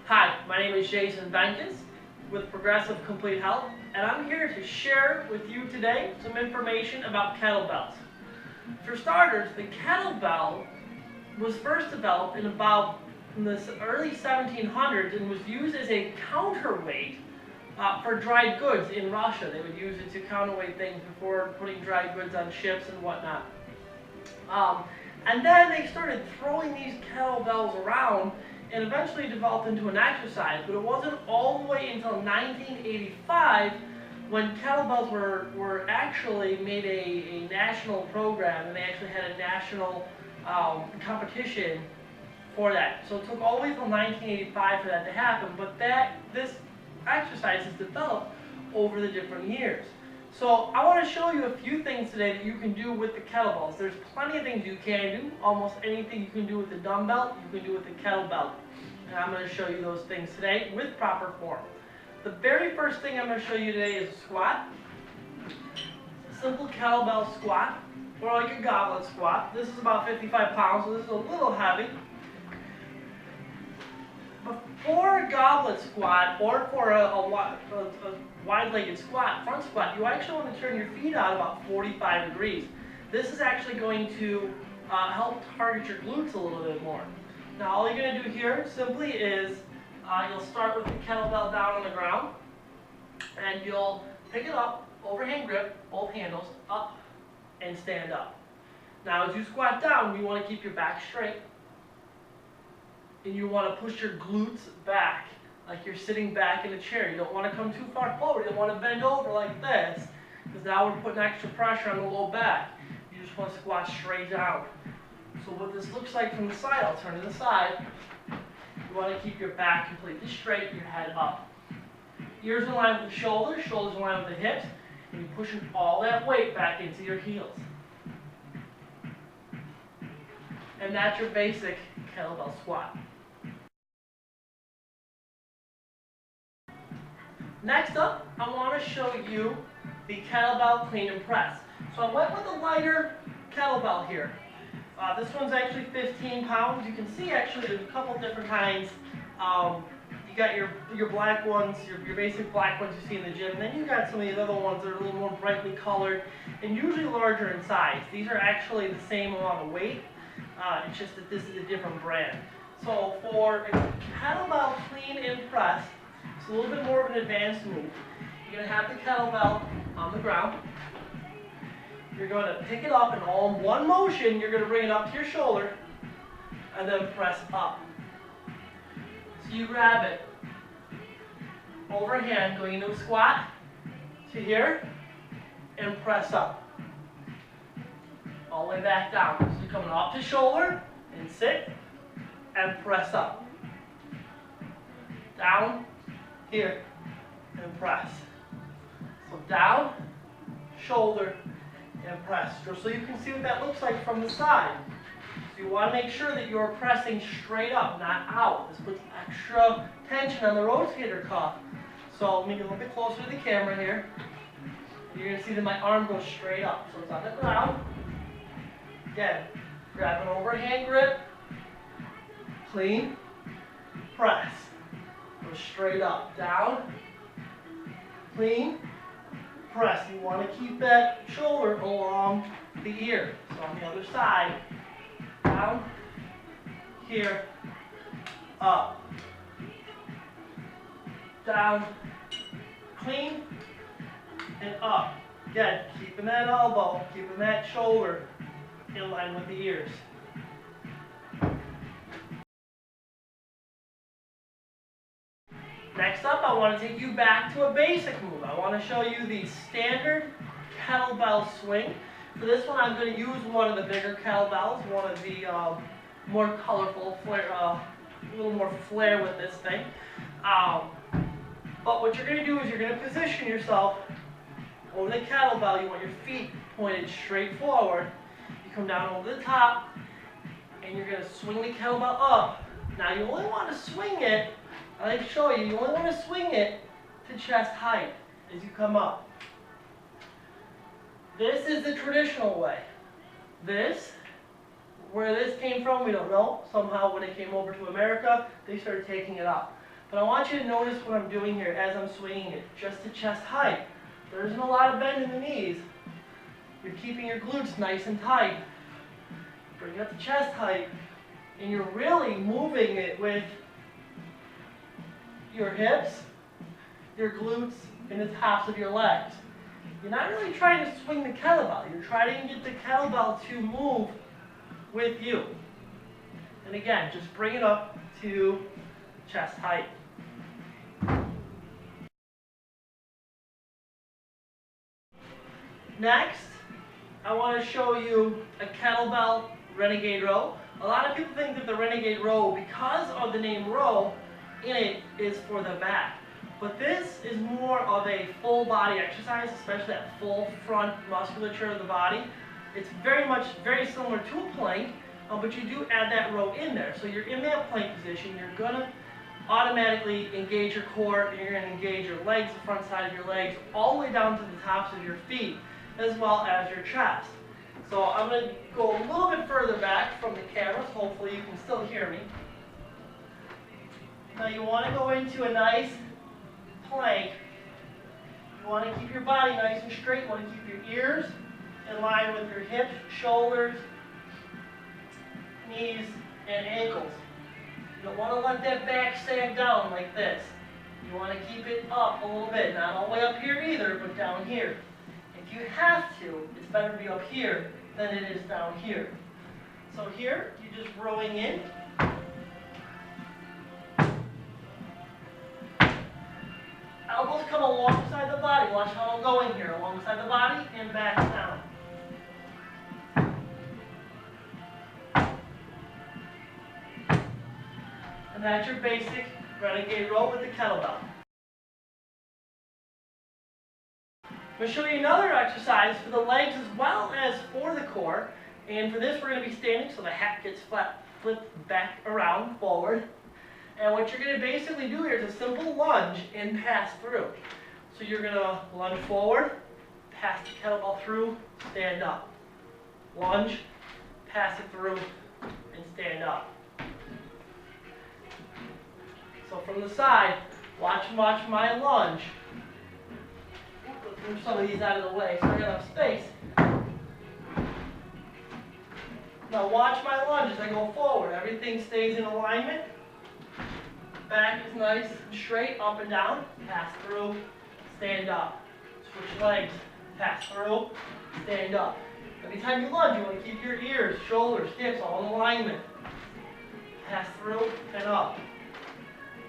Hi, my name is Jason Benkes with Progressive Complete Health, and I'm here to share with you today some information about kettlebells. For starters, the kettlebell was first developed in the early 1700s and was used as a counterweight for dried goods in Russia. They would use it to counterweight things before putting dried goods on ships and whatnot. And then they started throwing these kettlebells around and eventually developed into an exercise, but it wasn't all the way until 1985 when kettlebells were actually made a national program, and they actually had a national competition for that. So it took all the way till 1985 for that to happen, but this exercise has developed over the different years. So I want to show you a few things today that you can do with the kettlebells. There's plenty of things you can do. Almost anything you can do with the dumbbell, you can do with the kettlebell. And I'm going to show you those things today with proper form. The very first thing I'm going to show you today is a squat. A simple kettlebell squat, or like a goblet squat. This is about 55 pounds, so this is a little heavy. For a goblet squat, or for a wide-legged squat, front squat, you actually want to turn your feet out about 45 degrees. This is actually going to help target your glutes a little bit more. Now all you're going to do here simply is you'll start with the kettlebell down on the ground, and you'll pick it up, overhand grip, both handles, up, and stand up. Now as you squat down, you want to keep your back straight, and you want to push your glutes back like you're sitting back in a chair. You don't want to come too far forward. You don't want to bend over like this, because now we're putting extra pressure on the low back. You just want to squat straight down. So what this looks like from the side, I'll turn to the side. You want to keep your back completely straight, your head up. Ears in line with the shoulders, shoulders in line with the hips, and you're pushing all that weight back into your heels. And that's your basic kettlebell squat. Next up, I want to show you the kettlebell clean and press. So I went with a lighter kettlebell here. This one's actually 15 pounds. You can see actually there's a couple different kinds. You got your black ones, your basic black ones you see in the gym. And then you got some of these other ones that are a little more brightly colored and usually larger in size. These are actually the same amount of weight. It's just that this is a different brand. So for a kettlebell clean and press, it's a little bit more of an advanced move. You're going to have the kettlebell on the ground. You're going to pick it up, and all in one motion, you're going to bring it up to your shoulder and then press up. So you grab it overhand, going into a squat to here, and press up. All the way back down. So you're coming off the shoulder and sit and press up. Down, here, and press. So down, shoulder, and press. Just so you can see what that looks like from the side. So you want to make sure that you're pressing straight up, not out. This puts extra tension on the rotator cuff. So maybe a little bit closer to the camera here. You're going to see that my arm goes straight up. So it's on the ground. Again, grab an overhand grip, clean, press. Go straight up, down, clean, press. You want to keep that shoulder along the ear. So on the other side, down, here, up, down, clean, and up. Again, keeping that elbow, keeping that shoulder in line with the ears. Next up, I want to take you back to a basic move. I want to show you the standard kettlebell swing. For this one, I'm going to use one of the bigger kettlebells, one of the more colorful, a little more flair with this thing. But what you're going to do is you're going to position yourself over the kettlebell. You want your feet pointed straight forward. You come down over the top, and you're going to swing the kettlebell up. Now, you only want to swing it. I'll show you. You only want to swing it to chest height as you come up. This is the traditional way. This, where this came from, we don't know. Somehow when it came over to America, they started taking it up. But I want you to notice what I'm doing here as I'm swinging it, just to chest height. There isn't a lot of bend in the knees. You're keeping your glutes nice and tight. Bring up the chest height, and you're really moving it with your hips, your glutes, and the tops of your legs. You're not really trying to swing the kettlebell. You're trying to get the kettlebell to move with you. And again, just bring it up to chest height. Next, I want to show you a kettlebell renegade row. A lot of people think that the renegade row, because of the name row in it, is for the back. But this is more of a full body exercise, especially that full front musculature of the body. It's very similar to a plank, but you do add that row in there. So you're in that plank position, you're gonna automatically engage your core, and you're gonna engage your legs, the front side of your legs, all the way down to the tops of your feet, as well as your chest. So I'm gonna go a little bit further back from the camera, so hopefully you can still hear me. Now you wanna go into a nice plank. You want to keep your body nice and straight. You want to keep your ears in line with your hips, shoulders, knees, and ankles. You don't want to let that back sag down like this. You want to keep it up a little bit. Not all the way up here either, but down here. If you have to, it's better to be up here than it is down here. So here, you're just rowing in. Elbows come alongside the body. Watch how I'm going here. Alongside the body and back down. And that's your basic renegade row with the kettlebell. I'm going to show you another exercise for the legs as well as for the core. And for this, we're going to be standing so the hat gets flipped back around forward. And what you're going to basically do here is a simple lunge and pass through. So you're going to lunge forward, pass the kettlebell through, stand up. Lunge, pass it through, and stand up. So from the side, watch my lunge. Let's move some of these out of the way so I got enough space. Now watch my lunge as I go forward. Everything stays in alignment. Back is nice and straight, up and down. Pass through, stand up. Switch legs, pass through, stand up. Every time you lunge, you want to keep your ears, shoulders, hips all in alignment. Pass through and up.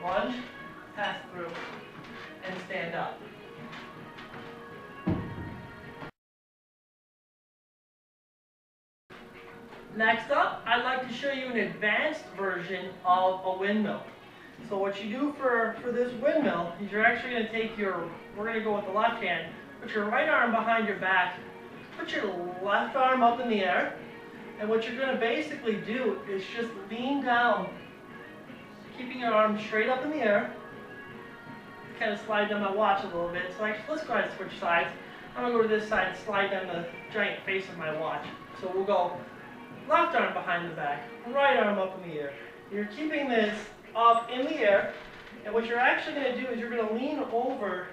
Lunge, pass through, and stand up. Next up, I'd like to show you an advanced version of a windmill. So what you do for this windmill is you're actually going to take we're going to go with the left hand, put your right arm behind your back, put your left arm up in the air, and what you're going to basically do is just lean down, keeping your arm straight up in the air. Kind of slide down my watch a little bit. So let's go ahead and switch sides. I'm going to go to this side and slide down the giant face of my watch. So we'll go left arm behind the back, right arm up in the air. You're keeping this up in the air, and what you're actually going to do is you're going to lean over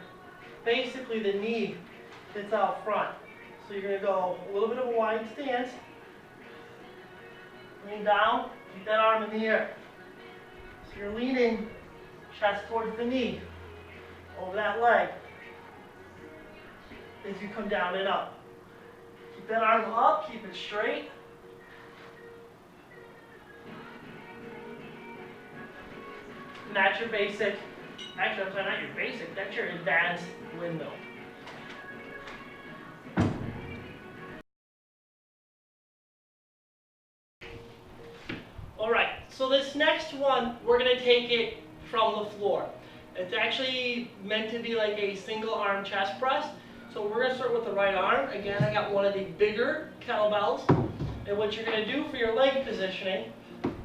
basically the knee that's out front. So you're going to go a little bit of a wide stance, lean down, keep that arm in the air. So you're leaning chest towards the knee, over that leg, as you come down and up. Keep that arm up, keep it straight. And that's your basic, actually I'm sorry, not your basic, that's your advanced windmill. Alright, so this next one, we're going to take it from the floor. It's actually meant to be like a single arm chest press. So we're going to start with the right arm. Again, I got one of the bigger kettlebells. And what you're going to do for your leg positioning,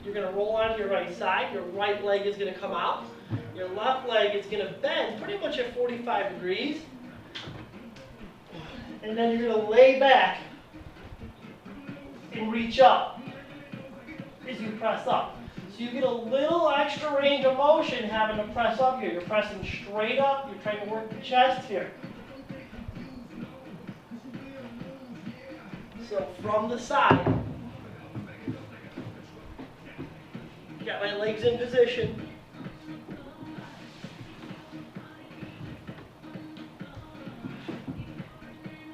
you're going to roll onto your right side. Your right leg is going to come out. Your left leg is going to bend pretty much at 45 degrees. And then you're going to lay back and reach up as you press up. So So you get a little extra range of motion having to press up here. You're pressing straight up, you're trying to work the chest here. So from the side, got my legs in position.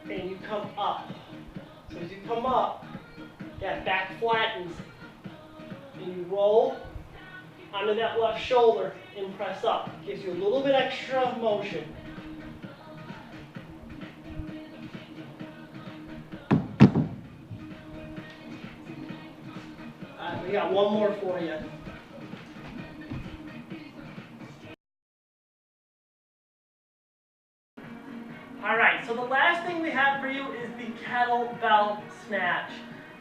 And you come up. So as you come up, that back flattens. And you roll onto that left shoulder and press up. Gives you a little bit extra motion. Alright, we got one more for you. Alright, so the last thing we have for you is the kettlebell snatch.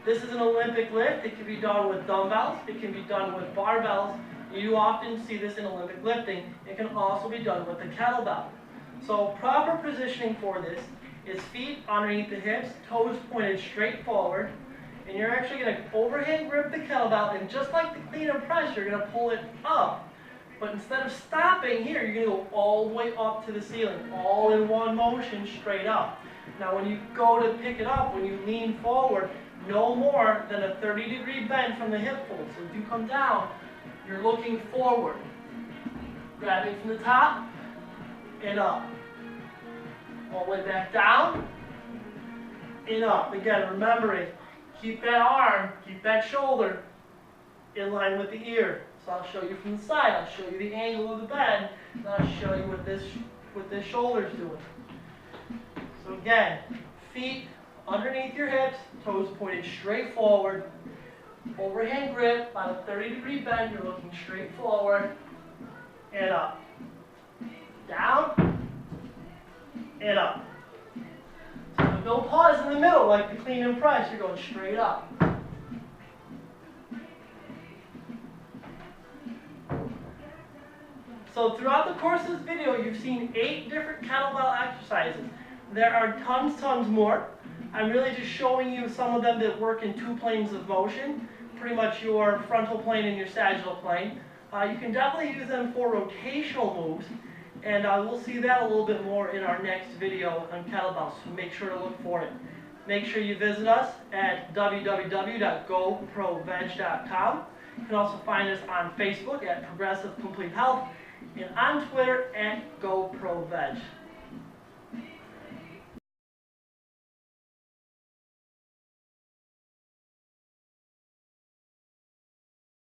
This is an Olympic lift. It can be done with dumbbells. It can be done with barbells. You often see this in Olympic lifting. It can also be done with the kettlebell. So proper positioning for this is feet underneath the hips, toes pointed straight forward, and you're actually going to overhand grip the kettlebell, and just like the clean and press, you're going to pull it up. But instead of stopping here, you're going to go all the way up to the ceiling, all in one motion, straight up. Now when you go to pick it up, when you lean forward, no more than a 30-degree bend from the hip fold. So if you come down, you're looking forward, grabbing from the top and up. All the way back down and up. Again, remembering, keep that arm, keep that shoulder in line with the ear. So I'll show you from the side, I'll show you the angle of the bend, and I'll show you what this shoulder's doing. So again, feet underneath your hips, toes pointed straight forward, overhand grip, about a 30-degree bend, you're looking straight forward, and up. Down, and up. So there's no pause in the middle like the clean and press, you're going straight up. So throughout the course of this video, you've seen 8 different kettlebell exercises. There are tons more. I'm really just showing you some of them that work in 2 planes of motion, pretty much your frontal plane and your sagittal plane. You can definitely use them for rotational moves, and we'll see that a little bit more in our next video on kettlebells, so make sure to look for it. Make sure you visit us at www.goproveg.com. You can also find us on Facebook at Progressive Complete Health, and on Twitter at GoProVeg.